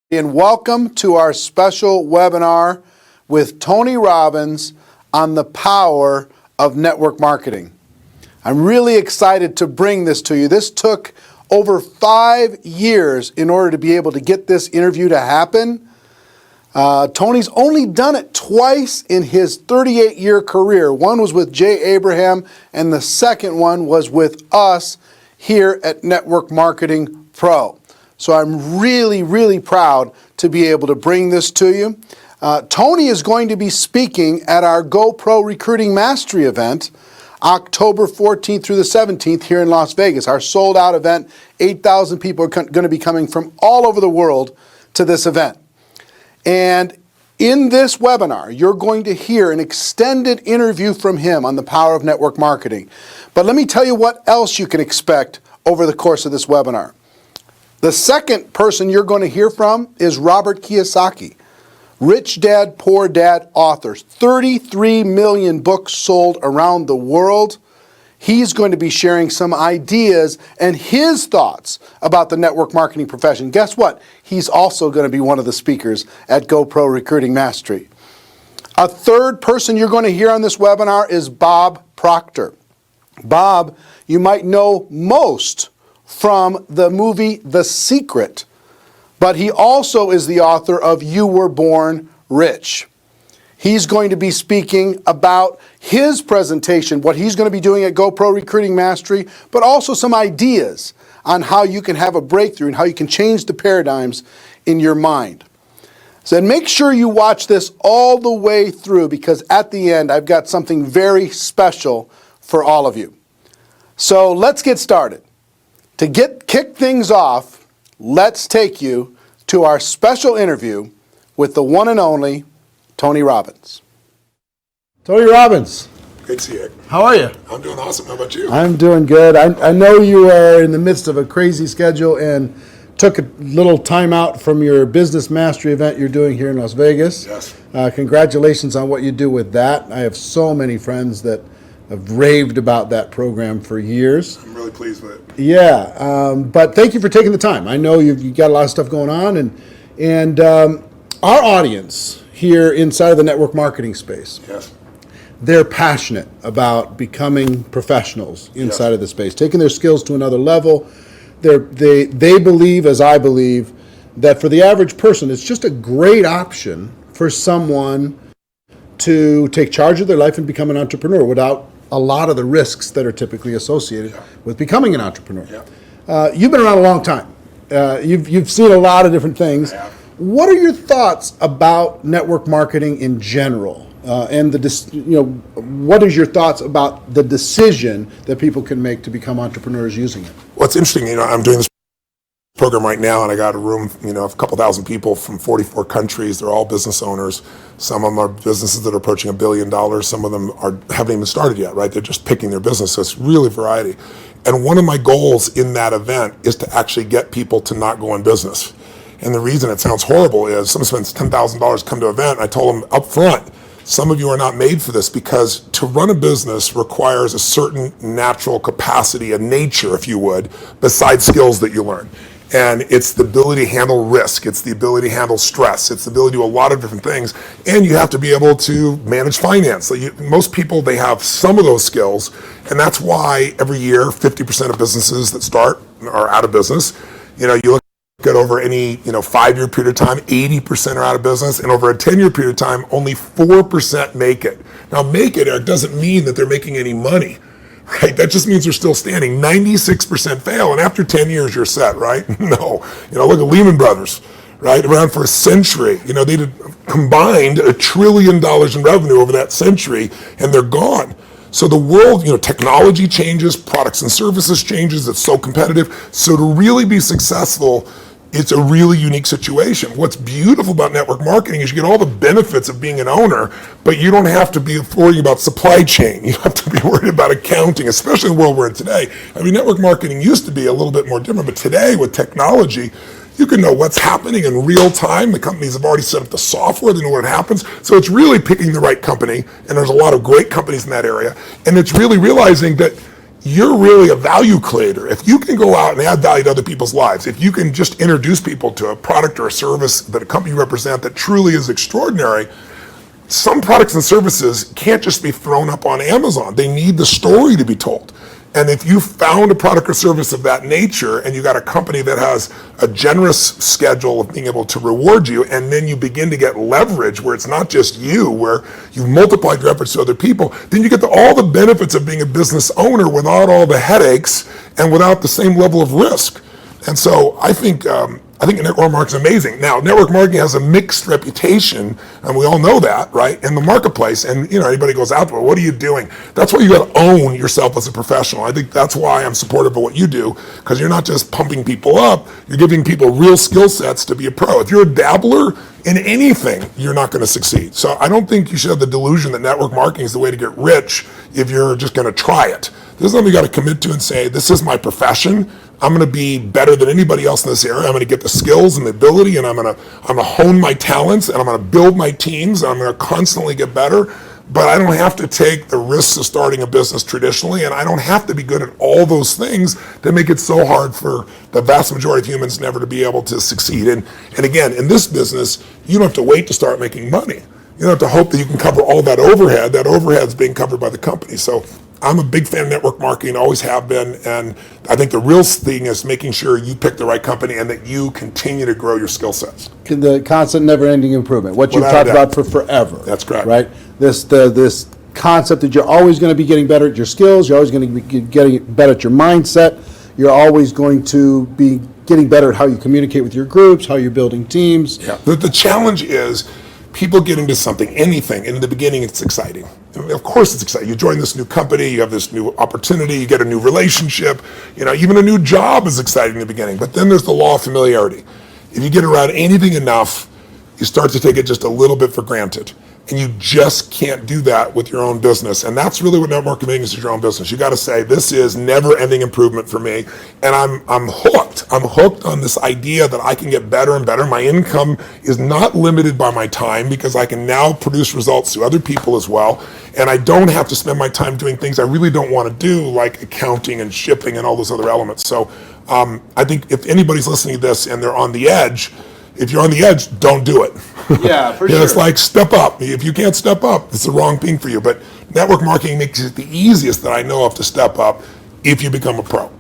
And welcome to our special webinar with Tony Robbins on the power of network marketing. I'm really excited to bring this to you. This took over 5 years in order to be able to get this interview to happen. Tony's only done it twice in his 38-year career. One was with Jay Abraham, and the second one was with us here at Network Marketing Pro. So I'm really, really proud to be able to bring this to you. Tony is going to be speaking at our GoPro Recruiting Mastery event, October 14th through the 17th here in Las Vegas. Our sold-out event, 8,000 people are going to be coming from all over the world to this event. And in this webinar, you're going to hear an extended interview from him on the power of network marketing. But let me tell you what else you can expect over the course of this webinar. The second person you're going to hear from is Robert Kiyosaki, Rich Dad, Poor Dad author, 33 million books sold around the world. He's going to be sharing some ideas and his thoughts about the network marketing profession. Guess what? He's also going to be one of the speakers at GoPro Recruiting Mastery. A third person you're going to hear on this webinar is Bob Proctor. Bob, you might know most from the movie The Secret, but he also is the author of You Were Born Rich. He's going to be speaking about his presentation, what he's going to be doing at GoPro Recruiting Mastery, but also some ideas on how you can have a breakthrough and how you can change the paradigms in your mind. So make sure you watch this all the way through, because at the end I've got something very special for all of you. So let's get started. To kick things off, let's take you to our special interview with the one and only Tony Robbins. Tony Robbins. Great to see you. How are you? I'm doing awesome. How about you? I'm doing good. I know you are in the midst of a crazy schedule and took a little time out from your business mastery event you're doing here in Las Vegas. Yes. Congratulations on what you do with that. I have so many friends that have raved about that program for years. I'm really pleased with it. Yeah, but thank you for taking the time. I know you've got a lot of stuff going on, and our audience here inside of the network marketing space, Yes. they're passionate about becoming professionals inside Yes. of the space, taking their skills to another level. They believe, as I believe, that for the average person, it's just a great option for someone to take charge of their life and become an entrepreneur without a lot of the risks that are typically associated with becoming an entrepreneur. Yeah. You've been around a long time. You've seen a lot of different things. I have. What are your thoughts about network marketing in general? And what is your thoughts about the decision that people can make to become entrepreneurs using it? Well, it's interesting. I'm doing this program right now, and I got a room, of a couple thousand people from 44 countries. They're all business owners. Some of them are businesses that are approaching $1 billion. Some of them haven't even started yet, right? They're just picking their business. So it's really variety. And one of my goals in that event is to actually get people to not go in business. And the reason it sounds horrible is someone spends $10,000 come to an event. I told them up front, some of you are not made for this, because to run a business requires a certain natural capacity, a nature, if you would, besides skills that you learn. And it's the ability to handle risk. It's the ability to handle stress. It's the ability to do a lot of different things. And you have to be able to manage finance. Most people, they have some of those skills. And that's why every year, 50% of businesses that start are out of business. You look at over any 5-year period of time, 80% are out of business. And over a 10-year period of time, only 4% make it. Now, make it, Eric, doesn't mean that they're making any money. Right, that just means they're still standing. 96% fail, and after 10 years, you're set, right? No, look at Lehman Brothers, right? Around for a century. They did combined $1 trillion in revenue over that century, and they're gone. So the world, technology changes, products and services changes. It's so competitive. So to really be successful, it's a really unique situation. What's beautiful about network marketing is you get all the benefits of being an owner, but you don't have to be worrying about supply chain. You don't have to be worried about accounting, especially in the world we're in today. Network marketing used to be a little bit more different, but today with technology, you can know what's happening in real time. The companies have already set up the software, they know what happens. So it's really picking the right company, and there's a lot of great companies in that area. And it's really realizing that you're really a value creator. If you can go out and add value to other people's lives, if you can just introduce people to a product or a service that a company you represent that truly is extraordinary, some products and services can't just be thrown up on Amazon. They need the story to be told. And if you found a product or service of that nature and you got a company that has a generous schedule of being able to reward you, and then you begin to get leverage where it's not just you, where you've multiplied your efforts to other people, then you get all the benefits of being a business owner without all the headaches and without the same level of risk. And so I think network marketing is amazing. Now, network marketing has a mixed reputation, and we all know that, right, in the marketplace. And anybody goes out there, what are you doing? That's why you got to own yourself as a professional. I think that's why I'm supportive of what you do, because you're not just pumping people up, you're giving people real skill sets to be a pro. If you're a dabbler in anything, you're not going to succeed. So I don't think you should have the delusion that network marketing is the way to get rich if you're just going to try it. This is something you got to commit to and say, this is my profession. I'm going to be better than anybody else in this area. I'm going to get the skills and the ability, and I'm going to hone my talents, and I'm going to build my teams, and I'm going to constantly get better. But I don't have to take the risks of starting a business traditionally, and I don't have to be good at all those things that make it so hard for the vast majority of humans never to be able to succeed. And again, in this business, you don't have to wait to start making money. You don't have to hope that you can cover all that overhead. That overhead is being covered by the company. So I'm a big fan of network marketing, always have been, and I think the real thing is making sure you pick the right company and that you continue to grow your skill sets. The constant, never-ending improvement, what you've talked about for forever. That's correct. Right? This concept that you're always going to be getting better at your skills, you're always going to be getting better at your mindset, you're always going to be getting better at how you communicate with your groups, how you're building teams. Yeah. The challenge is people get into something, anything, and in the beginning it's exciting. Of course it's exciting. You join this new company, you have this new opportunity, you get a new relationship, even a new job is exciting in the beginning. But then there's the law of familiarity. If you get around anything enough, you start to take it just a little bit for granted. And you just can't do that with your own business. And that's really what network marketing is, your own business. You got to say, this is never-ending improvement for me. And I'm hooked. I'm hooked on this idea that I can get better and better. My income is not limited by my time because I can now produce results to other people as well. And I don't have to spend my time doing things I really don't want to do, like accounting and shipping and all those other elements. So I think if anybody's listening to this and they're on the edge, if you're on the edge, don't do it. Yeah, for sure. It's like step up. If you can't step up, it's the wrong thing for you. But network marketing makes it the easiest that I know of to step up if you become a pro.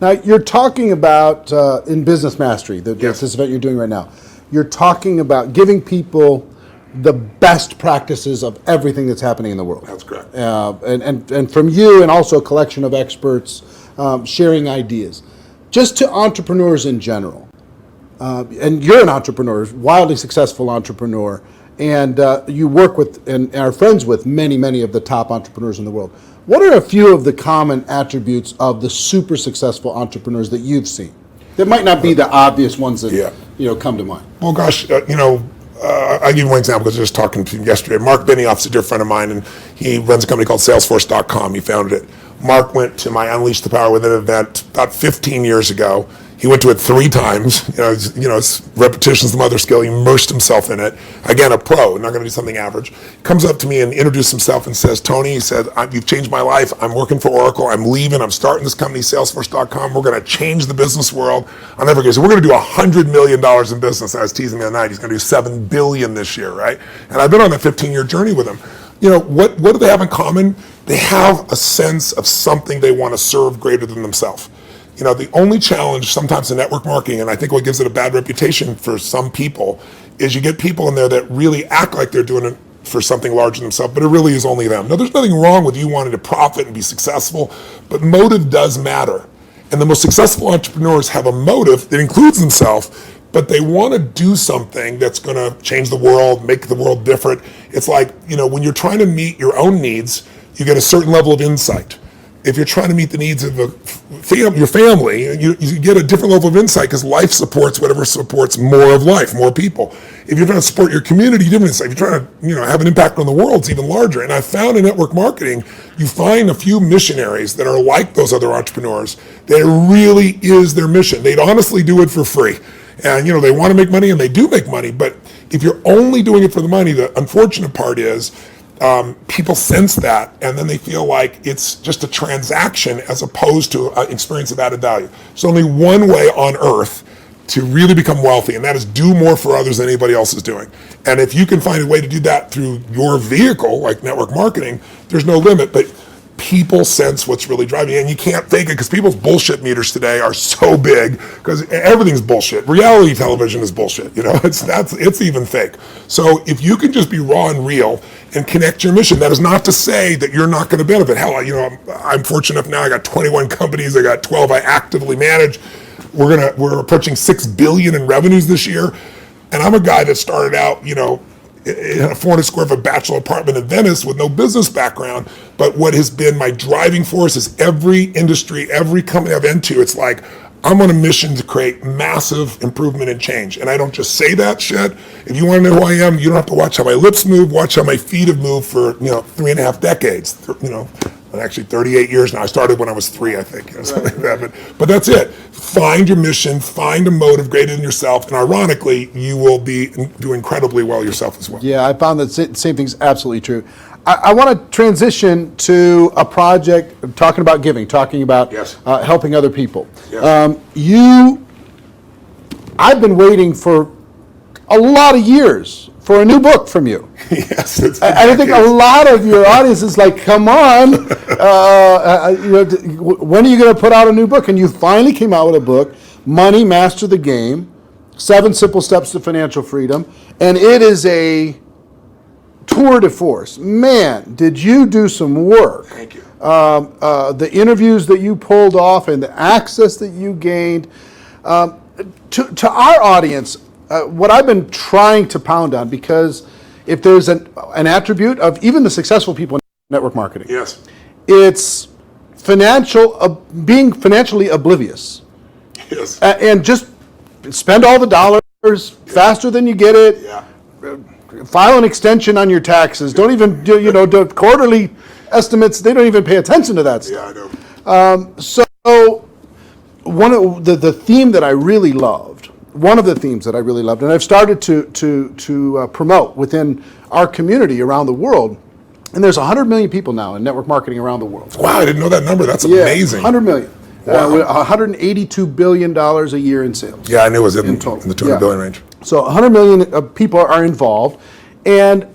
Now, you're talking about, in Business Mastery, Yes. this event you're doing right now, you're talking about giving people the best practices of everything that's happening in the world. That's correct. And from you, and also a collection of experts sharing ideas. Just to entrepreneurs in general. And you're an entrepreneur, wildly successful entrepreneur, and you work with and are friends with many, many of the top entrepreneurs in the world. What are a few of the common attributes of the super successful entrepreneurs that you've seen? That might not be the obvious ones that come to mind. Well, gosh, I'll give you one example because I was just talking to him yesterday. Mark Benioff's a dear friend of mine, and he runs a company called Salesforce.com. He founded it. Mark went to my Unleash the Power Within event about 15 years ago. He went to it 3 times. It's repetition's the mother skill. He immersed himself in it. Again, a pro, not going to do something average. Comes up to me and introduced himself and says, Tony, he said, you've changed my life. I'm working for Oracle. I'm leaving. I'm starting this company, Salesforce.com. We're going to change the business world. I'll never forget. So we're going to do $100 million in business. I was teasing him the other night. He's going to do $7 billion this year, right? And I've been on that 15-year journey with him. What do they have in common? They have a sense of something they want to serve greater than themselves. The only challenge sometimes in network marketing, and I think what gives it a bad reputation for some people, is you get people in there that really act like they're doing it for something larger than themselves, but it really is only them. Now, there's nothing wrong with you wanting to profit and be successful, but motive does matter. And the most successful entrepreneurs have a motive that includes themselves, but they want to do something that's going to change the world, make the world different. It's like, when you're trying to meet your own needs, you get a certain level of insight. If you're trying to meet the needs of your family, you get a different level of insight because life supports whatever supports more of life, more people. If you're trying to support your community, different insight. If you're trying to have an impact on the world, it's even larger. And I found in network marketing, you find a few missionaries that are like those other entrepreneurs that it really is their mission. They'd honestly do it for free. And they want to make money and they do make money, but if you're only doing it for the money, the unfortunate part is people sense that, and then they feel like it's just a transaction as opposed to an experience of added value. There's only one way on earth to really become wealthy, and that is do more for others than anybody else is doing. And if you can find a way to do that through your vehicle, like network marketing, there's no limit. But people sense what's really driving you, and you can't fake it because people's bullshit meters today are so big because everything's bullshit. Reality television is bullshit. It's even fake. So if you can just be raw and real and connect your mission, that is not to say that you're not going to benefit. Hell, I'm fortunate enough now. I got 21 companies. I got 12 I actively manage. We're approaching $6 billion in revenues this year, and I'm a guy that started out, in a 400 square foot bachelor apartment in Venice with no business background. But what has been my driving force is every industry, every company I've into, it's like, I'm on a mission to create massive improvement and change. And I don't just say that shit. If you want to know who I am, you don't have to watch how my lips move, watch how my feet have moved for, 3.5 decades, actually 38 years now. I started when I was 3, I think, something like that. But that's it. Find your mission, find a motive greater than yourself, and ironically, you will do incredibly well yourself as well. Yeah, I found that same thing's absolutely true. I want to transition to a project talking about giving, talking about helping other people. Yes. I've been waiting for a lot of years for a new book from you. Yes, I think a lot of your audience is like, come on, when are you going to put out a new book? And you finally came out with a book, Money, Master the Game, 7 Simple Steps to Financial Freedom, and it is a tour de force. Man, did you do some work. Thank you. The interviews that you pulled off and the access that you gained. To our audience, what I've been trying to pound on, because if there's an attribute of even the successful people in network marketing, yes, it's being financially oblivious. Yes. And just spend all the dollars faster than you get it. Yeah. File an extension on your taxes. Don't even do, do quarterly estimates. They don't even pay attention to that stuff. Yeah, I know. So one of the theme that I really loved, one of the themes that I really loved, and I've started to promote within our community around the world, and there's 100 million people now in network marketing around the world. Wow, I didn't know that number. That's amazing. 100 million. Wow. With $182 billion a year in sales. Yeah, I knew it was in total. the 200 billion range. So 100 million people are involved, and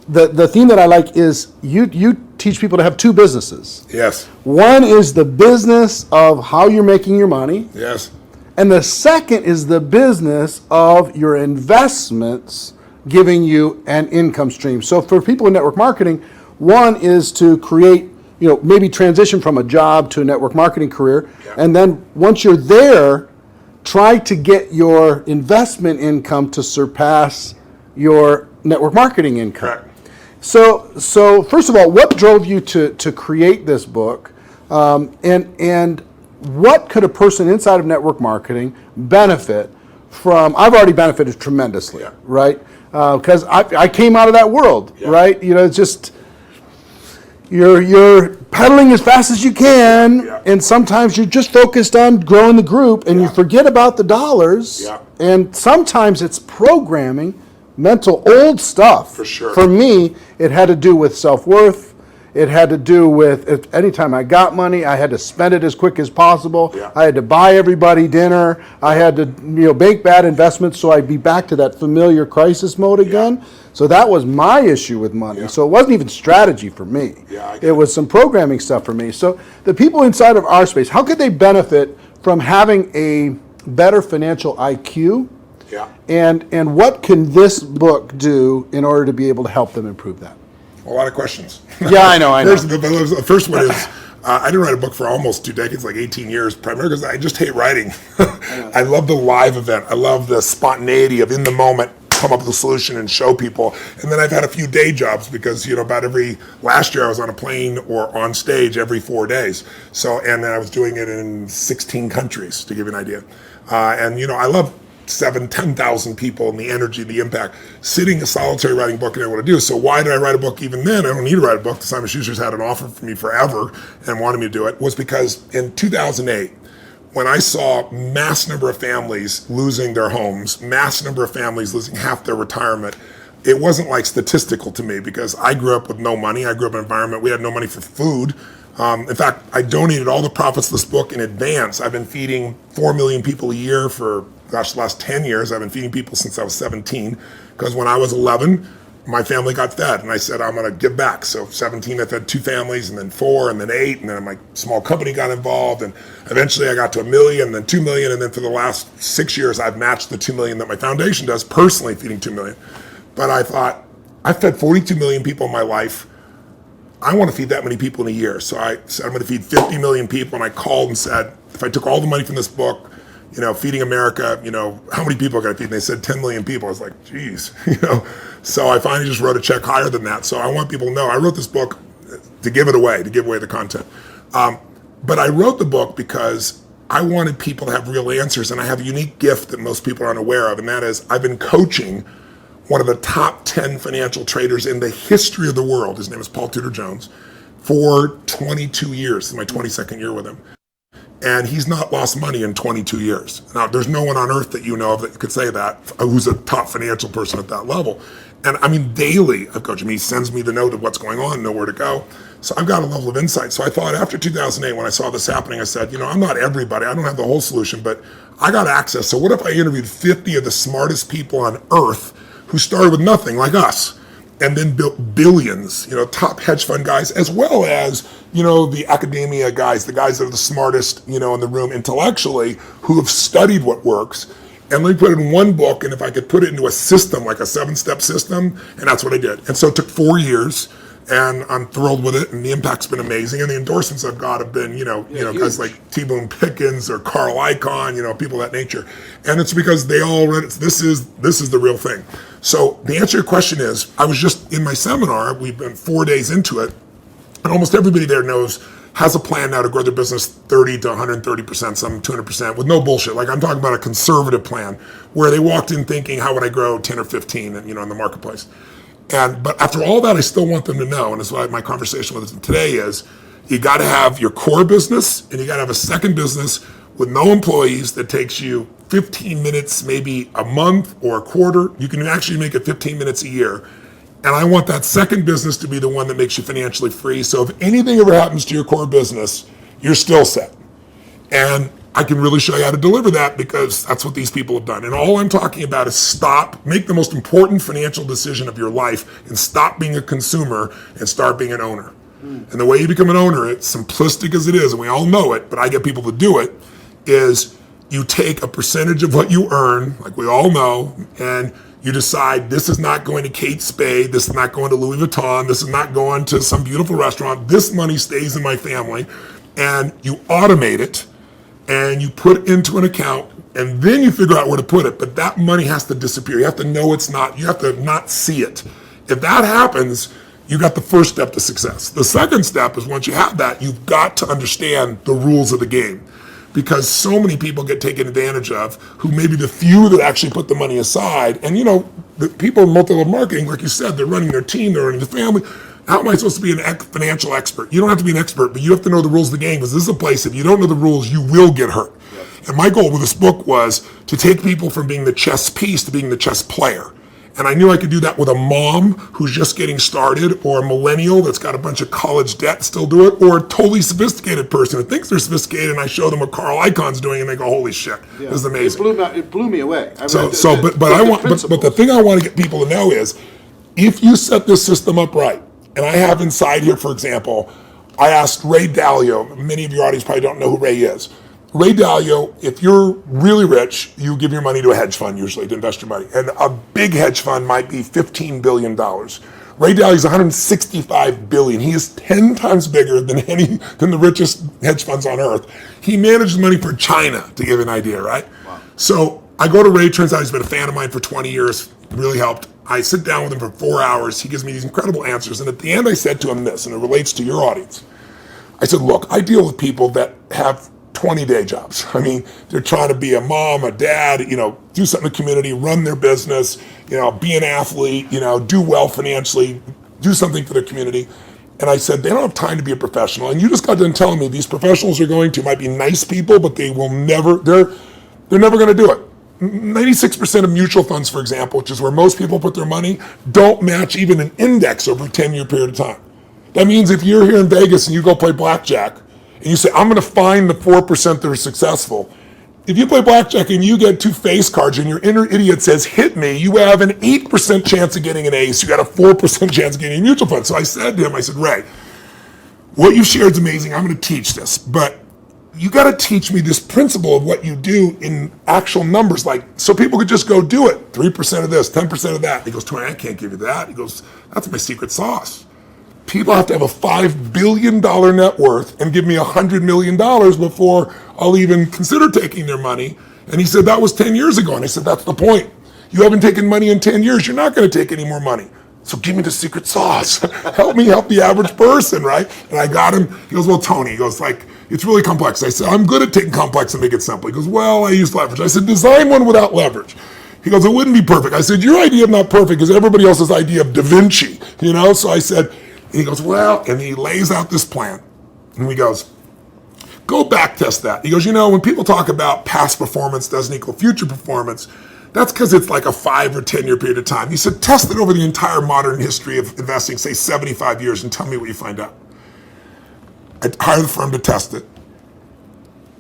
the theme that I like is you teach people to have 2 businesses. Yes. One is the business of how you're making your money. Yes. And the second is the business of your investments giving you an income stream. So for people in network marketing, one is to create, maybe transition from a job to a network marketing career. Yeah. And then once you're there, try to get your investment income to surpass your network marketing income. Correct. So first of all, what drove you to create this book? And what could a person inside of network marketing benefit from? I've already benefited tremendously, right? Because I came out of that world, right? It's just you're pedaling as fast as you can, and sometimes you're just focused on growing the group, and you forget about the dollars. And sometimes it's programming, mental old stuff. For sure. For me, it had to do with self-worth. It had to do with anytime I got money, I had to spend it as quick as possible. I had to buy everybody dinner. I had to make bad investments so I'd be back to that familiar crisis mode again. So that was my issue with money. So it wasn't even strategy for me. It was some programming stuff for me. So the people inside of our space, how could they benefit from having a better financial IQ? And what can this book do in order to be able to help them improve that? A lot of questions. Yeah, I know. The first one is, I didn't write a book for almost 2 decades, like 18 years, primarily because I just hate writing. I love the live event. I love the spontaneity of in the moment, come up with a solution and show people. And then I've had a few day jobs because, last year I was on a plane or on stage every 4 days. And I was doing it in 16 countries, to give you an idea. I love 10,000 people and the energy, the impact. Sitting a solitary writing book, I didn't want to do. So why did I write a book even then? I don't need to write a book. Simon Schuster's had an offer for me forever and wanted me to do it. Was because in 2008, when I saw mass number of families losing their homes, mass number of families losing half their retirement, it wasn't like statistical to me because I grew up with no money. I grew up in an environment, we had no money for food. In fact, I donated all the profits of this book in advance. I've been feeding 4 million people a year for, the last 10 years. I've been feeding people since I was 17, because when I was 11, my family got fed, and I said, I'm gonna give back. So 17, I fed 2 families, and then 4, and then 8, and then my small company got involved, and eventually I got to 1 million, and then 2 million, and then for the last 6 years, I've matched the 2 million that my foundation does, personally feeding 2 million. But I thought, I fed 42 million people in my life. I want to feed that many people in a year. So I said, I'm going to feed 50 million people. And I called and said, if I took all the money from this book, Feeding America, how many people can I feed? And they said 10 million people. I was like, geez, So I finally just wrote a check higher than that. So I want people to know, I wrote this book to give it away, to give away the content. But I wrote the book because I wanted people to have real answers. And I have a unique gift that most people aren't aware of. And that is, I've been coaching one of the top 10 financial traders in the history of the world. His name is Paul Tudor Jones, for 22 years. This is my 22nd year with him. And he's not lost money in 22 years. Now, there's no one on earth that you know of that could say that, who's a top financial person at that level. And I mean, daily I've coached him. He sends me the note of what's going on, know where to go. So I've got a level of insight. So I thought after 2008, when I saw this happening, I said, I'm not everybody. I don't have the whole solution, but I got access. So what if I interviewed 50 of the smartest people on earth who started with nothing, like us, and then built billions, top hedge fund guys, as well as, the academia guys, the guys that are the smartest, in the room intellectually, who have studied what works. And let me put it in one book, and if I could put it into a system, like a 7-step system, and that's what I did. And so it took 4 years, and I'm thrilled with it, and the impact's been amazing, and the endorsements I've got have been, guys like T. Boone Pickens or Carl Icahn, people of that nature. And it's because they all read it. This is the real thing. So the answer to your question is, I was just in my seminar, we've been 4 days into it, and almost everybody there has a plan now to grow their business 30 to 130%, some 200%, with no bullshit. Like, I'm talking about a conservative plan where they walked in thinking, how would I grow 10 or 15, in the marketplace? But after all that, I still want them to know, and that's why my conversation with them today is, you got to have your core business, and you got to have a second business with no employees that takes you 15 minutes, maybe a month or a quarter. You can actually make it 15 minutes a year. And I want that second business to be the one that makes you financially free. So if anything ever happens to your core business, you're still set. And I can really show you how to deliver that, because that's what these people have done. And all I'm talking about is make the most important financial decision of your life, and stop being a consumer and start being an owner. And the way you become an owner, it's simplistic as it is, and we all know it, but I get people to do it, is you take a percentage of what you earn, like we all know, and you decide, this is not going to Kate Spade, this is not going to Louis Vuitton, this is not going to some beautiful restaurant, this money stays in my family, and you automate it, and you put it into an account, and then you figure out where to put it. But that money has to disappear. You have to know it's not, you have to not see it. If that happens, you got the first step to success. The second step is, once you have that, you've got to understand the rules of the game. Because so many people get taken advantage of, who may be the few that actually put the money aside. And the people in multi-level marketing, like you said, they're running their team, they're running the family. How am I supposed to be a financial expert? You don't have to be an expert, but you have to know the rules of the game, because this is a place, if you don't know the rules, you will get hurt. Yep. And my goal with this book was to take people from being the chess piece to being the chess player. And I knew I could do that with a mom who's just getting started, or a millennial that's got a bunch of college debt, still do it, or a totally sophisticated person who thinks they're sophisticated, and I show them what Carl Icahn's doing, and they go, holy shit, this is amazing. It blew me away. But the thing I want to get people to know is, if you set this system up right, and I have inside here, for example, I asked Ray Dalio, many of your audience probably don't know who Ray is. Ray Dalio, if you're really rich, you give your money to a hedge fund usually to invest your money. And a big hedge fund might be $15 billion. Ray Dalio's $165 billion. He is 10 times bigger than the richest hedge funds on earth. He manages money for China, to give you an idea, right? Wow. So I go to Ray, turns out he's been a fan of mine for 20 years, really helped. I sit down with him for 4 hours. He gives me these incredible answers. And at the end, I said to him this, and it relates to your audience. I said, look, I deal with people that have 20-day jobs. I mean, they're trying to be a mom, a dad, do something in the community, run their business, be an athlete, do well financially, do something for their community. And I said, they don't have time to be a professional. And you just got done telling me these professionals might be nice people, but they will never, they're never going to do it. 96% of mutual funds, for example, which is where most people put their money, don't match even an index over a 10-year period of time. That means if you're here in Vegas and you go play blackjack and you say, I'm going to find the 4% that are successful, if you play blackjack and you get 2 face cards and your inner idiot says, hit me, you have an 8% chance of getting an ace. You got a 4% chance of getting a mutual fund. So I said to him, I said, Ray, what you shared is amazing. I'm going to teach this, but you got to teach me this principle of what you do in actual numbers, like so people could just go do it. 3% of this, 10% of that. He goes, Tony, I can't give you that. He goes, that's my secret sauce. People have to have a $5 billion net worth and give me $100 million before I'll even consider taking their money. And he said, that was 10 years ago. And I said, that's the point. You haven't taken money in 10 years. You're not going to take any more money. So give me the secret sauce. Help me help the average person, right? And I got him. He goes, well, Tony, he goes, like, it's really complex. I said, I'm good at taking complex and make it simple. He goes, well, I use leverage. I said, design one without leverage. He goes, it wouldn't be perfect. I said, your idea of not perfect is everybody else's idea of Da Vinci, you know? So I said, he goes, well, and he lays out this plan. And he goes, go back test that. He goes, you know, when people talk about past performance doesn't equal future performance, that's because it's like a 5 or 10 year period of time. He said, test it over the entire modern history of investing, say 75 years, and tell me what you find out. I hired the firm to test it.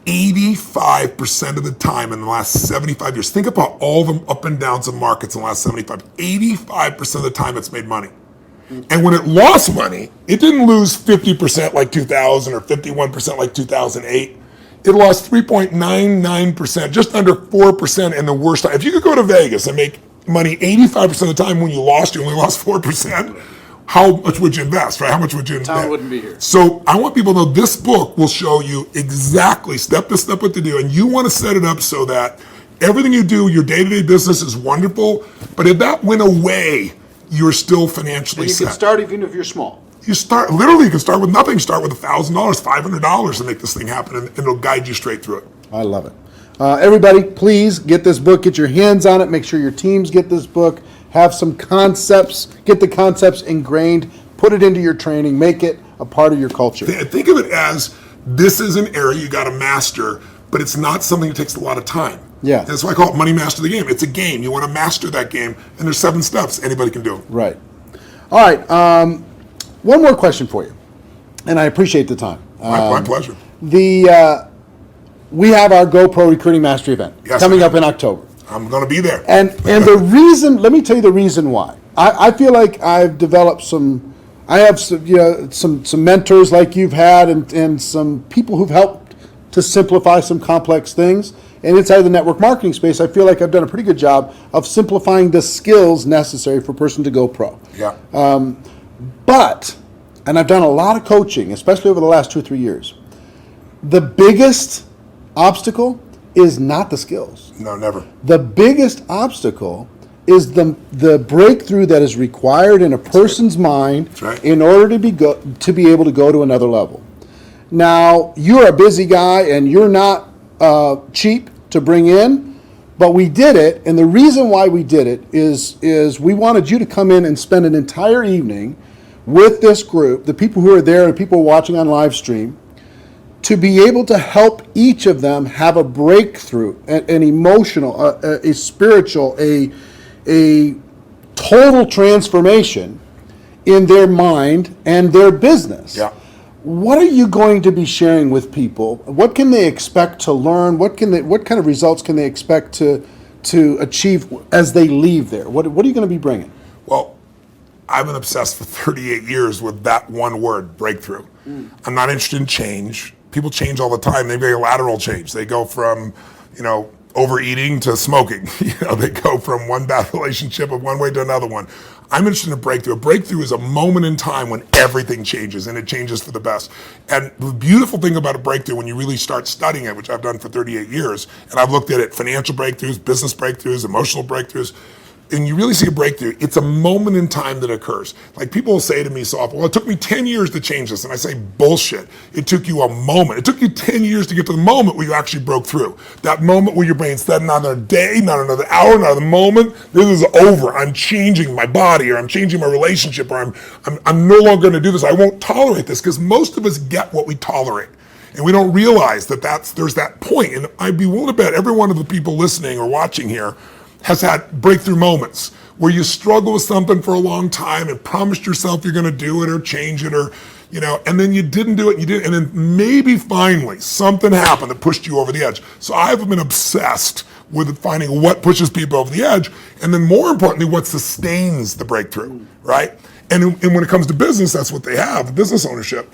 85% of the time in the last 75 years, think about all the up and downs of markets in the last 85% of the time it's made money. And when it lost money, it didn't lose 50% like 2000 or 51% like 2008. It lost 3.99%, just under 4% in the worst time. If you could go to Vegas and make money 85% of the time when you only lost 4%, how much would you invest, right? How much would you invest? Tom wouldn't be here. So I want people to know this book will show you exactly step to step what to do. And you want to set it up so that everything you do, your day-to-day business is wonderful. But if that went away, you're still financially And you set. can start even if you're small. You can start with nothing. Start with $1,000, $500 to make this thing happen, and it'll guide you straight through it. I love it. Everybody, please get this book, get your hands on it, make sure your teams get this book, have some concepts, get the concepts ingrained, put it into your training, make it a part of your culture. Think of it as this is an area you got to master, but it's not something that takes a lot of time. Yeah. That's why I call it Money Master the Game. It's a game. You want to master that game, and there's 7 steps. Anybody can do it. Right. All right. One more question for you, and I appreciate the time. My pleasure. We have our GoPro Recruiting Mastery event coming up in October. I'm going to be there. And the reason, let me tell you the reason why. I feel like I've developed I have some mentors like you've had and some people who've helped to simplify some complex things. And inside the network marketing space, I feel like I've done a pretty good job of simplifying the skills necessary for a person to go pro. Yeah. And I've done a lot of coaching, especially over the last 2 or 3 years. The biggest obstacle is not the skills. No, never. The biggest obstacle is the breakthrough that is required in a person's mind in order to be able to go to another level. Now, you're a busy guy and you're not cheap to bring in, but we did it, and the reason why we did it is we wanted you to come in and spend an entire evening with this group, the people who are there and people watching on live stream, to be able to help each of them have a breakthrough, an emotional, a spiritual, a total transformation in their mind and their business. Yeah. What are you going to be sharing with people? What can they expect to learn? What kind of results can they expect to achieve as they leave there? What are you going to be bringing? Well, I've been obsessed for 38 years with that one word, breakthrough. I'm not interested in change. People change all the time. They make a lateral change. They go from, overeating to smoking. They go from one bad relationship of one way to another one. I'm interested in a breakthrough. A breakthrough is a moment in time when everything changes, and it changes for the best. And the beautiful thing about a breakthrough, when you really start studying it, which I've done for 38 years, and I've looked at it, financial breakthroughs, business breakthroughs, emotional breakthroughs, and you really see a breakthrough, it's a moment in time that occurs. Like people will say to me so often, well, it took me 10 years to change this. And I say, bullshit. It took you a moment. It took you 10 years to get to the moment where you actually broke through. That moment where your brain said, not another day, not another hour, not another moment. This is over. I'm changing my body, or I'm changing my relationship, or I'm no longer going to do this. I won't tolerate this, because most of us get what we tolerate. And we don't realize that there's that point. And I'd be willing to bet every one of the people listening or watching here has had breakthrough moments where you struggle with something for a long time and promised yourself you're going to do it or change it or, and then you didn't do it, and then maybe finally something happened that pushed you over the edge. So I've been obsessed with finding what pushes people over the edge, and then more importantly, what sustains the breakthrough, right? And when it comes to business, that's what they have, business ownership.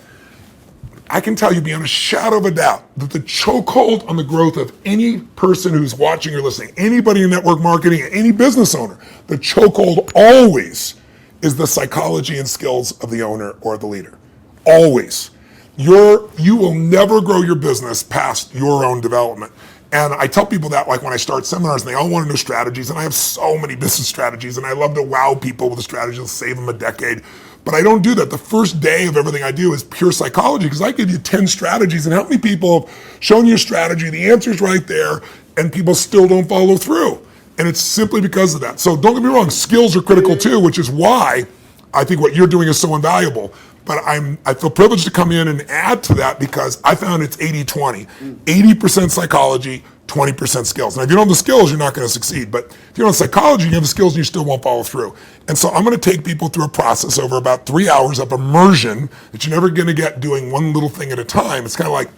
I can tell you beyond a shadow of a doubt that the chokehold on the growth of any person who's watching or listening, anybody in network marketing, any business owner, the chokehold always is the psychology and skills of the owner or the leader. Always. You will never grow your business past your own development. And I tell people that, like when I start seminars and they all want to know strategies, and I have so many business strategies and I love to wow people with a strategy that'll save them a decade. But I don't do that. The first day of everything I do is pure psychology, because I give you 10 strategies, and how many people have shown you a strategy, the answer's right there, and people still don't follow through. And it's simply because of that. So don't get me wrong, skills are critical too, which is why I think what you're doing is so invaluable. But I feel privileged to come in and add to that, because I found it's 80-20. 80% psychology, 20% skills. Now, if you don't have the skills, you're not going to succeed. But if you don't have psychology, you have the skills and you still won't follow through. And so I'm going to take people through a process over about 3 hours of immersion that you're never going to get doing one little thing at a time. It's kind of like,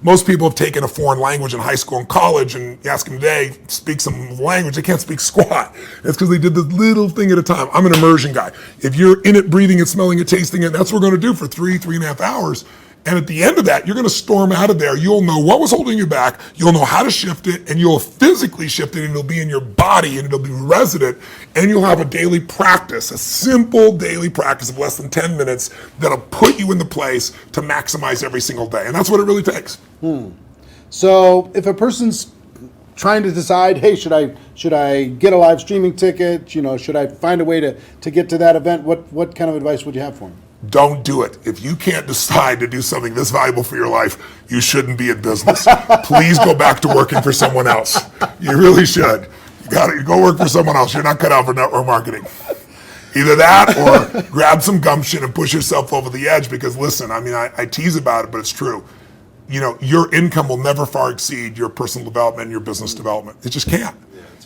most people have taken a foreign language in high school and college, and you ask them today, speak some language, they can't speak squat. It's because they did this little thing at a time. I'm an immersion guy. If you're in it, breathing it, smelling it, tasting it, that's what we're going to do for 3.5 hours. And at the end of that, you're going to storm out of there. You'll know what was holding you back. You'll know how to shift it, and you'll physically shift it, and it'll be in your body, and it'll be resident, and you'll have a daily practice, a simple daily practice of less than 10 minutes that'll put you in the place to maximize every single day. And that's what it really takes. So if a person's trying to decide, hey, should I get a live streaming ticket? Should I find a way to get to that event? What kind of advice would you have for them? Don't do it. If you can't decide to do something this valuable for your life, you shouldn't be in business. Please go back to working for someone else. You really should. You go work for someone else. You're not cut out for network marketing. Either that or grab some gumption and push yourself over the edge, because listen, I tease about it, but it's true. Your income will never far exceed your personal development and your business development. It just can't.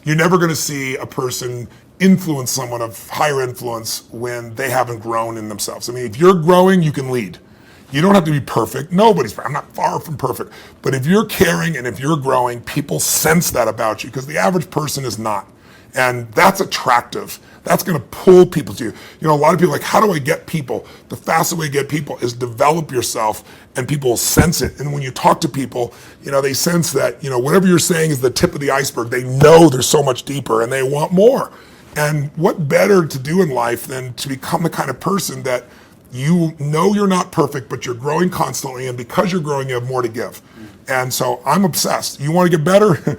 You're never going to see a person influence someone of higher influence when they haven't grown in themselves. If you're growing, you can lead. You don't have to be perfect. I'm not far from perfect. But if you're caring and if you're growing, people sense that about you, because the average person is not. And that's attractive. That's going to pull people to you. A lot of people are like, how do I get people? The fastest way to get people is develop yourself, and people will sense it. And when you talk to people, they sense that, whatever you're saying is the tip of the iceberg. They know there's so much deeper and they want more. And what better to do in life than to become the kind of person that you know you're not perfect, but you're growing constantly, and because you're growing, you have more to give. And so I'm obsessed. You want to get better?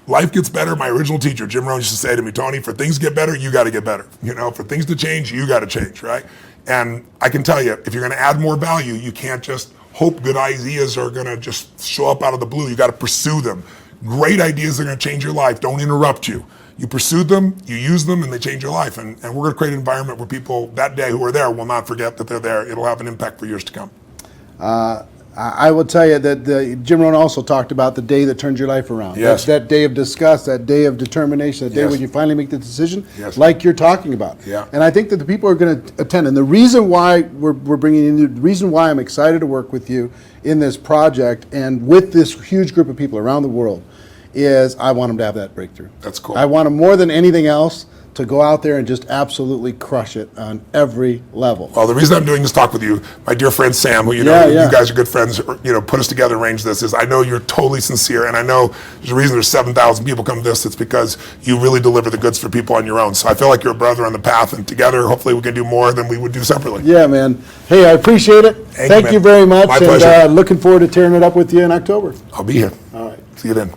Life gets better. My original teacher, Jim Rohn, used to say to me, Tony, for things to get better, you got to get better. For things to change, you got to change, right? And I can tell you, if you're going to add more value, you can't just hope good ideas are going to just show up out of the blue. You got to pursue them. Great ideas are going to change your life. Don't interrupt you. You pursue them, you use them, and they change your life. And we're going to create an environment where people that day who are there will not forget that they're there. It'll have an impact for years to come. I will tell you that Jim Rohn also talked about the day that turns your life around. Yes. That day of disgust, that day of determination, that day Yes. when you finally make the decision, Yes. like you're talking about. Yeah. And I think that the people are going to attend. And the reason why we're bringing in you, the reason why I'm excited to work with you in this project and with this huge group of people around the world is I want them to have that breakthrough. That's cool. I want them more than anything else to go out there and just absolutely crush it on every level. Well, the reason I'm doing this talk with you, my dear friend Sam, who you guys are good friends, put us together, arranged this, is I know you're totally sincere, and I know there's a reason there's 7,000 people come to this. It's because you really deliver the goods for people on your own. So I feel like you're a brother on the path, and together, hopefully, we can do more than we would do separately. Yeah, man. Hey, I appreciate it. Thank you very much. My pleasure. And looking forward to tearing it up with you in October. I'll be here. All right. See you then.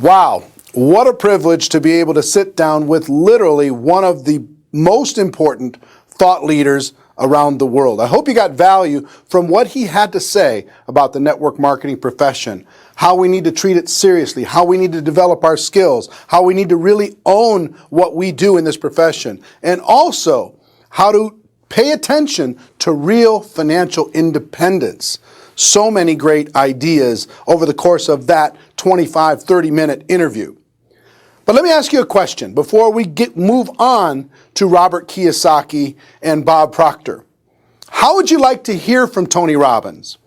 Wow. What a privilege to be able to sit down with literally one of the most important thought leaders around the world. I hope you got value from what he had to say about the network marketing profession, how we need to treat it seriously, how we need to develop our skills, how we need to really own what we do in this profession, and also how to pay attention to real financial independence. so many great ideas over the course of that 25, 30-minute interview. But let me ask you a question before we move on to Robert Kiyosaki and Bob Proctor. How would you like to hear from Tony Robbins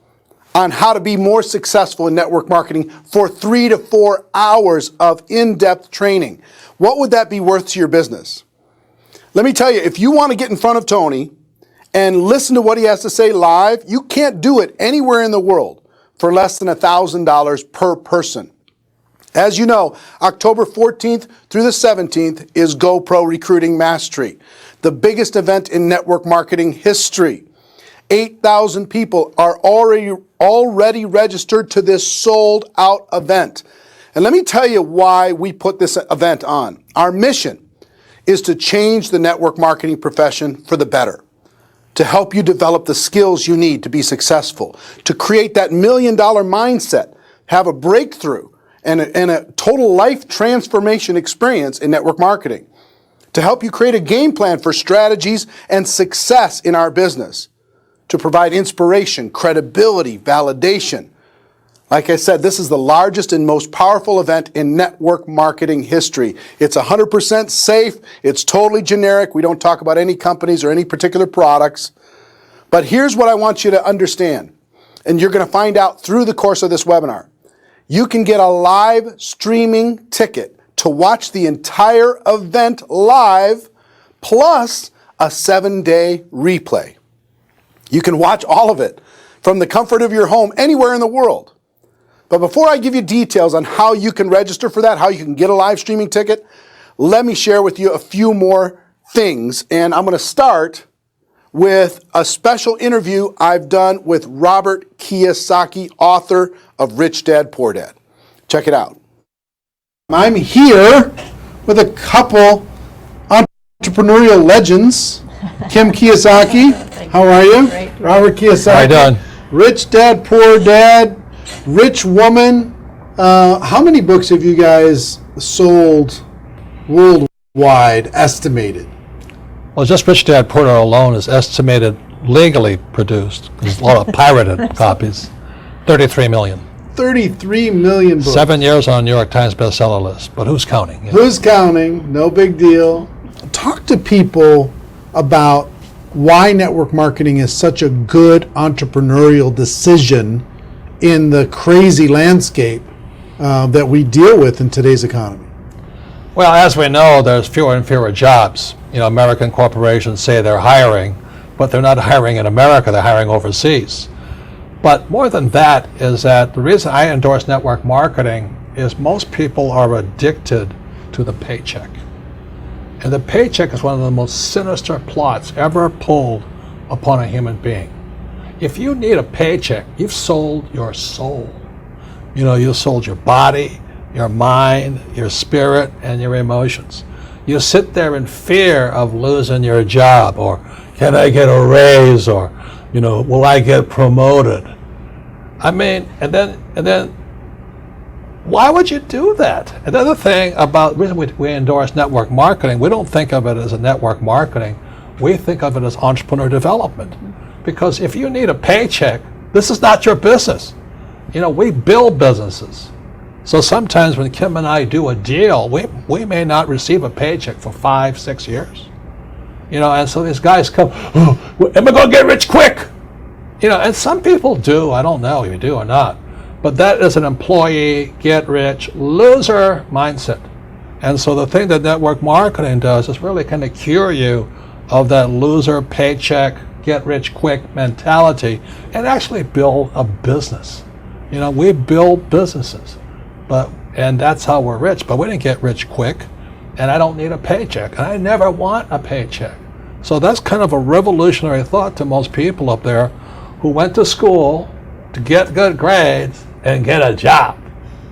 on how to be more successful in network marketing for 3 to 4 hours of in-depth training? What would that be worth to your business? Let me tell you, if you want to get in front of Tony and listen to what he has to say live, you can't do it anywhere in the world for less than $1,000 per person. As you know, October 14th through the 17th is GoPro Recruiting Mastery, the biggest event in network marketing history. 8,000 people are already registered to this sold-out event. And let me tell you why we put this event on. Our mission is to change the network marketing profession for the better, to help you develop the skills you need to be successful, to create that $1 million mindset, have a breakthrough, and a total life transformation experience in network marketing, to help you create a game plan for strategies and success in our business, to provide inspiration, credibility, validation. Like I said, this is the largest and most powerful event in network marketing history. It's 100% safe. It's totally generic. We don't talk about any companies or any particular products. But here's what I want you to understand, and you're going to find out through the course of this webinar. You can get a live streaming ticket to watch the entire event live, plus a 7-day replay. You can watch all of it from the comfort of your home anywhere in the world. But before I give you details on how you can register for that, how you can get a live streaming ticket, let me share with you a few more things. And I'm going to start with a special interview I've done with Robert Kiyosaki, author of Rich Dad, Poor Dad. Check it out. I'm here with a couple entrepreneurial legends. Kim Kiyosaki, how are you? Great. Robert Kiyosaki. How you doing? Rich Dad, Poor Dad, Rich Woman. How many books have you guys sold worldwide, estimated? Well, just Rich Dad Poor Dad alone is estimated legally produced. There's a lot of pirated copies. 33 million. 33 million books. 7 years on New York Times bestseller list, but who's counting? You know? Who's counting? No big deal. Talk to people about why network marketing is such a good entrepreneurial decision in the crazy landscape that we deal with in today's economy. Well, as we know, there's fewer and fewer jobs. You know, American corporations say they're hiring, but they're not hiring in America, they're hiring overseas. But more than that is that the reason I endorse network marketing is most people are addicted to the paycheck. And the paycheck is one of the most sinister plots ever pulled upon a human being. If you need a paycheck, you've sold your soul. You know, you sold your body, your mind, your spirit, and your emotions. You sit there in fear of losing your job, or can I get a raise, or, you know, will I get promoted? I mean, and then why would you do that? Another thing about the reason we endorse network marketing, we don't think of it as a network marketing, we think of it as entrepreneur development. Because if you need a paycheck, this is not your business. You know, we build businesses. So sometimes when Kim and I do a deal, we may not receive a paycheck for 5-6 years. You know, and so these guys come, oh, am I going to get rich quick? You know, and some people do, I don't know if you do or not. But that is an employee, get rich, loser mindset. And so the thing that network marketing does is really kind of cure you of that loser paycheck, get rich quick mentality and actually build a business. You know, we build businesses, and that's how we're rich, but we didn't get rich quick, and I don't need a paycheck, and I never want a paycheck. So that's kind of a revolutionary thought to most people up there who went to school to get good grades and get a job,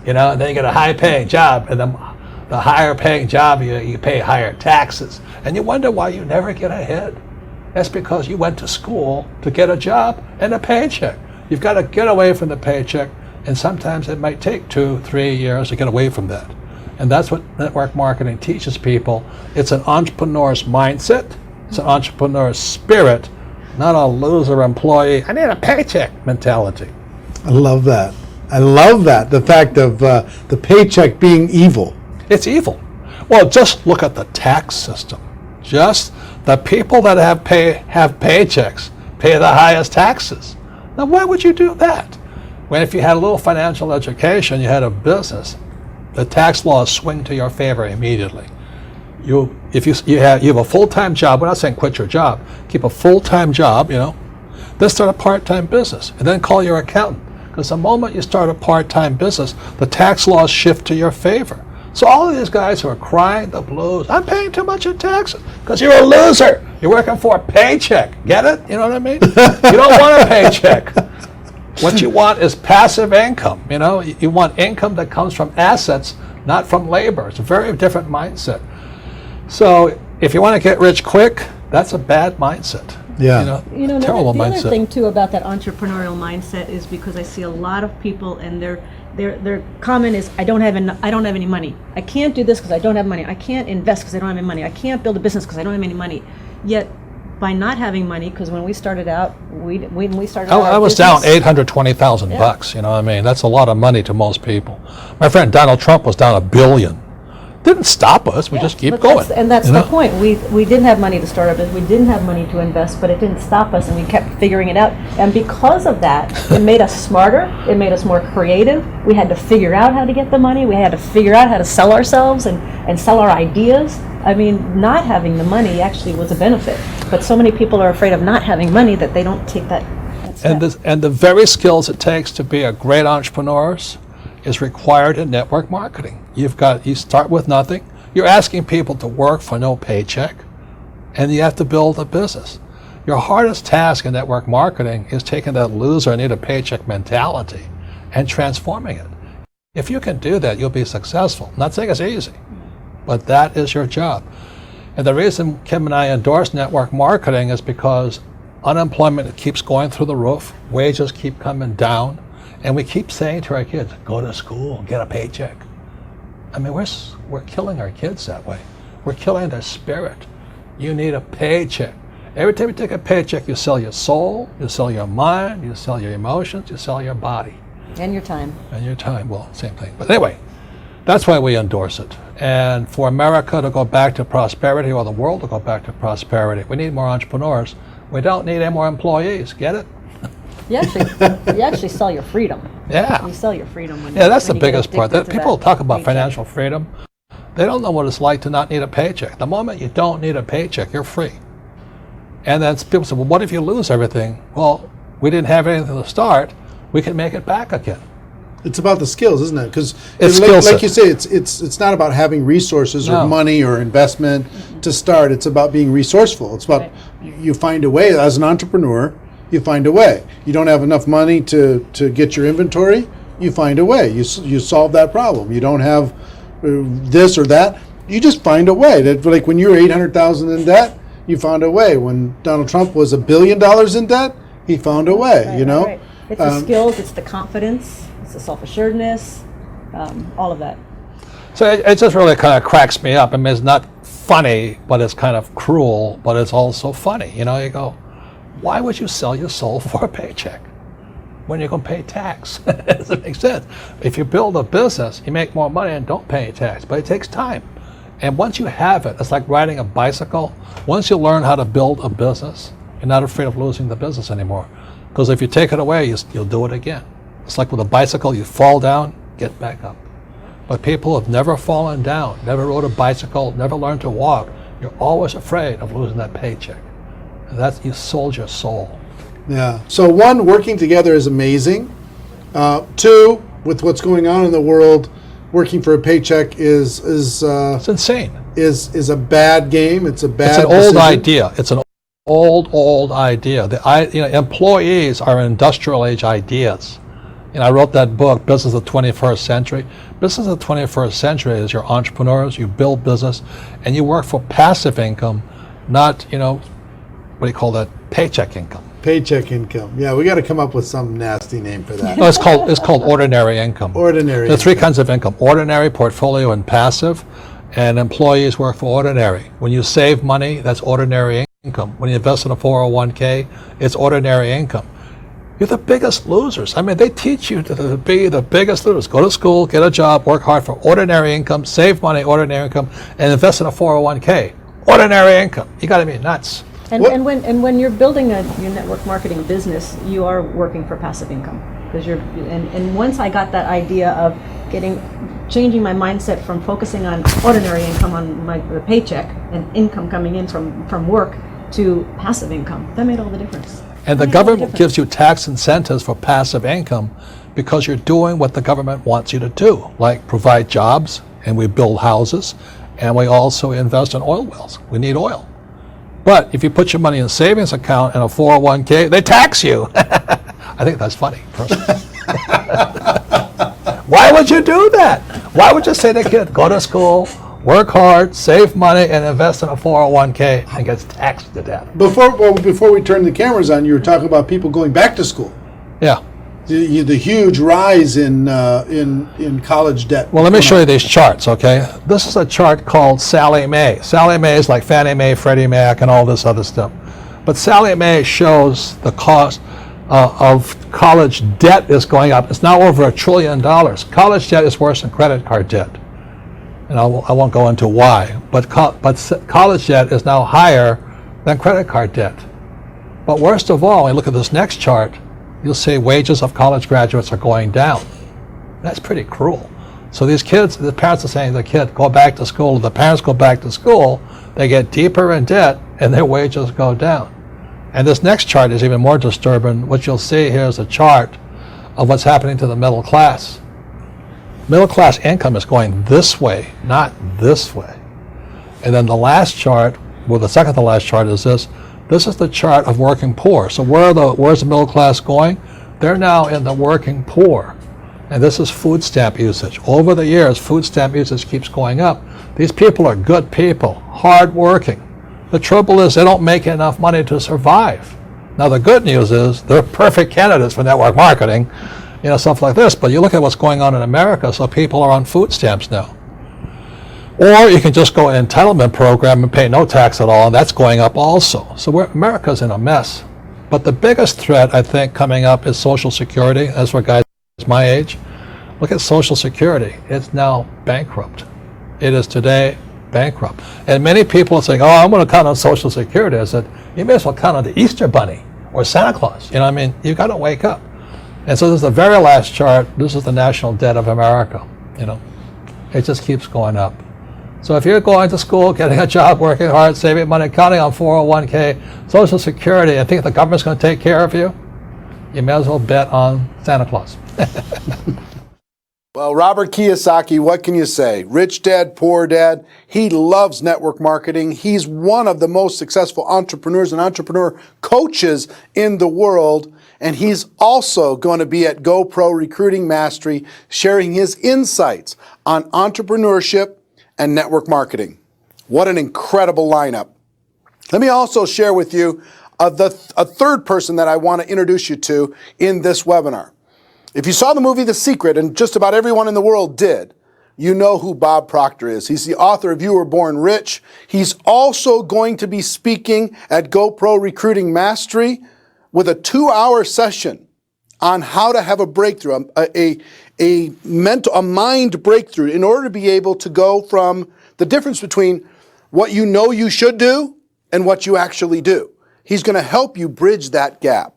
you know, and then you get a high-paying job, and the higher-paying job, you pay higher taxes, and you wonder why you never get ahead. That's because you went to school to get a job and a paycheck. You've got to get away from the paycheck, and sometimes it might take 2-3 years to get away from that. And that's what network marketing teaches people. It's an entrepreneur's mindset, it's an entrepreneur's spirit, not a loser employee, I need a paycheck mentality. I love that. I love that. The fact of the paycheck being evil. It's evil. Well, just look at the tax system. Just the people that have paychecks pay the highest taxes. Now, why would you do that? When if you had a little financial education, you had a business, the tax laws swing to your favor immediately. If you have a full-time job, we're not saying quit your job, keep a full-time job, then start a part-time business, and then call your accountant. Because the moment you start a part-time business, the tax laws shift to your favor. So all of these guys who are crying the blues, I'm paying too much in taxes, because you're a loser. You're working for a paycheck. Get it? You know what I mean? You don't want a paycheck. What you want is passive income. You want income that comes from assets, not from labor. It's a very different mindset. So if you want to get rich quick, that's a bad mindset. Yeah. Terrible the mindset. other thing too about that entrepreneurial mindset is because I see a lot of people and their comment is I don't have any money. I can't do this because I don't have money. I can't invest because I don't have any money. I can't build a business because I don't have any money. Yet by not having money, because when we started out, I was down $820,000. You know what I mean? That's a lot of money to most people. My friend Donald Trump was down $1 billion. Didn't stop us. We just keep going. That's the point. We didn't have money to start a business. We didn't have money to invest, but it didn't stop us, and we kept figuring it out. And because of that, it made us smarter. It made us more creative. We had to figure out how to get the money. We had to figure out how to sell ourselves and sell our ideas. I mean, not having the money actually was a benefit. But so many people are afraid of not having money that they don't take that step. And the very skills it takes to be a great entrepreneur is required in network marketing. You start with nothing. You're asking people to work for no paycheck, and you have to build a business. Your hardest task in network marketing is taking that loser I need a paycheck mentality and transforming it. If you can do that, you'll be successful. I'm not saying it's easy, but that is your job. And the reason Kim and I endorse network marketing is because unemployment keeps going through the roof, wages keep coming down, and we keep saying to our kids, go to school, get a paycheck. I mean, we're killing our kids that way. We're killing their spirit. You need a paycheck. Every time you take a paycheck, you sell your soul, you sell your mind, you sell your emotions, you sell your body. And your time. Well, same thing. But anyway, that's why we endorse it. And for America to go back to prosperity, or the world to go back to prosperity, we need more entrepreneurs. We don't need any more employees. Get it? You actually sell your freedom. Yeah. You sell your freedom when that's the when you get biggest part. addicted to People that talk about paycheck. financial freedom. They don't know what it's like to not need a paycheck. The moment you don't need a paycheck, you're free. And then people say, well, what if you lose everything? Well, we didn't have anything to start. We can make it back again. It's about the skills, isn't it? Because It's like skill you say, it's not about having resources or No. money or investment to start. It's about being resourceful. It's about you find a way as an entrepreneur. You find a way. You don't have enough money to get your inventory. You find a way. You solve that problem. You don't have this or that. You just find a way. That like when you're $800,000 in debt, you found a way. When Donald Trump was $1 billion in debt, he found a way. Right. It's the skills. It's the confidence. It's the self-assuredness. All of that. So it just really kind of cracks me up. I mean, it's not funny, but it's kind of cruel, but it's also funny. You go, why would you sell your soul for a paycheck when you're going to pay tax? It doesn't make sense. If you build a business, you make more money and don't pay tax, but it takes time. And once you have it, it's like riding a bicycle. Once you learn how to build a business, you're not afraid of losing the business anymore. Because if you take it away, you'll do it again. It's like with a bicycle, you fall down, get back up. But people have never fallen down, never rode a bicycle, never learned to walk. You're always afraid of losing that paycheck. And that's, you sold your soul. Yeah. So one, working together is amazing. Two, with what's going on in the world, working for a paycheck is It's insane. is a bad game. It's a bad. It's an old decision. idea. It's an old idea. Employees are industrial age ideas. I wrote that book, Business of the 21st Century. Business of the 21st Century is your entrepreneurs, you build business, and you work for passive income, not, what do you call that, paycheck income. Paycheck income. Yeah, we got to come up with some nasty name for that. No, it's called ordinary income. Ordinary. There are three kinds of income: ordinary, portfolio, and passive. And employees work for ordinary. When you save money, that's ordinary income. When you invest in a 401k, it's ordinary income. you're the biggest losers. I mean, they teach you to be the biggest losers. Go to school, get a job, work hard for ordinary income, save money, ordinary income, and invest in a 401k. Ordinary income. You got to be nuts. And when you're building your network marketing business, you are working for passive income, because and once I got that idea of changing my mindset from focusing on ordinary income on the paycheck and income coming in from work to passive income, that made all the difference. And the government gives you tax incentives for passive income because you're doing what the government wants you to do, like provide jobs, and we build houses, and we also invest in oil wells. We need oil. But if you put your money in a savings account and a 401k, they tax you. I think that's funny, personally. Why would you do that? Why would you say to a kid, go to school, work hard, save money, and invest in a 401k and gets taxed to death? Before we turn the cameras on, you were talking about people going back to school. Yeah. The huge rise in college debt. Well, let me show you these charts, okay? This is a chart called Sallie Mae. Sallie Mae is like Fannie Mae, Freddie Mac, and all this other stuff. But Sallie Mae shows the cost of college debt is going up. It's now over $1 trillion. College debt is worse than credit card debt. And I won't go into why, but college debt is now higher than credit card debt. But worst of all, when you look at this next chart, you'll see wages of college graduates are going down. That's pretty cruel. So these kids, the parents are saying to the kid, go back to school. If the parents go back to school, they get deeper in debt and their wages go down. And this next chart is even more disturbing. What you'll see here is a chart of what's happening to the middle class. Middle class income is going this way, not this way. And then the last chart, well, the second to last chart is this. This is the chart of working poor. So where's the middle class going? They're now in the working poor. And this is food stamp usage. Over the years, food stamp usage keeps going up. These people are good people, hard-working. The trouble is they don't make enough money to survive. Now the good news is they're perfect candidates for network marketing, stuff like this. But you look at what's going on in America, so people are on food stamps now. Or you can just go an entitlement program and pay no tax at all, and that's going up also. So America's in a mess. But the biggest threat, I think, coming up is Social Security. That's for guys my age. Look at Social Security. It's now bankrupt. It is today bankrupt. And many people are saying, oh, I'm going to count on Social Security. I said, you may as well count on the Easter Bunny or Santa Claus. You've got to wake up. And so this is the very last chart. This is the national debt of America. It just keeps going up. So if you're going to school, getting a job, working hard, saving money, counting on 401k, Social Security, and think the government's going to take care of you, you may as well bet on Santa Claus. Well, Robert Kiyosaki, what can you say? Rich dad, poor dad. He loves network marketing. He's one of the most successful entrepreneurs and entrepreneur coaches in the world. And he's also going to be at GoPro Recruiting Mastery, sharing his insights on entrepreneurship and network marketing. What an incredible lineup. Let me also share with you a third person that I want to introduce you to in this webinar. If you saw the movie The Secret, and just about everyone in the world did, you know who Bob Proctor is. He's the author of You Were Born Rich. He's also going to be speaking at GoPro Recruiting Mastery with a 2-hour session on how to have a breakthrough, a mind breakthrough, in order to be able to go from the difference between what you know you should do and what you actually do. He's going to help you bridge that gap.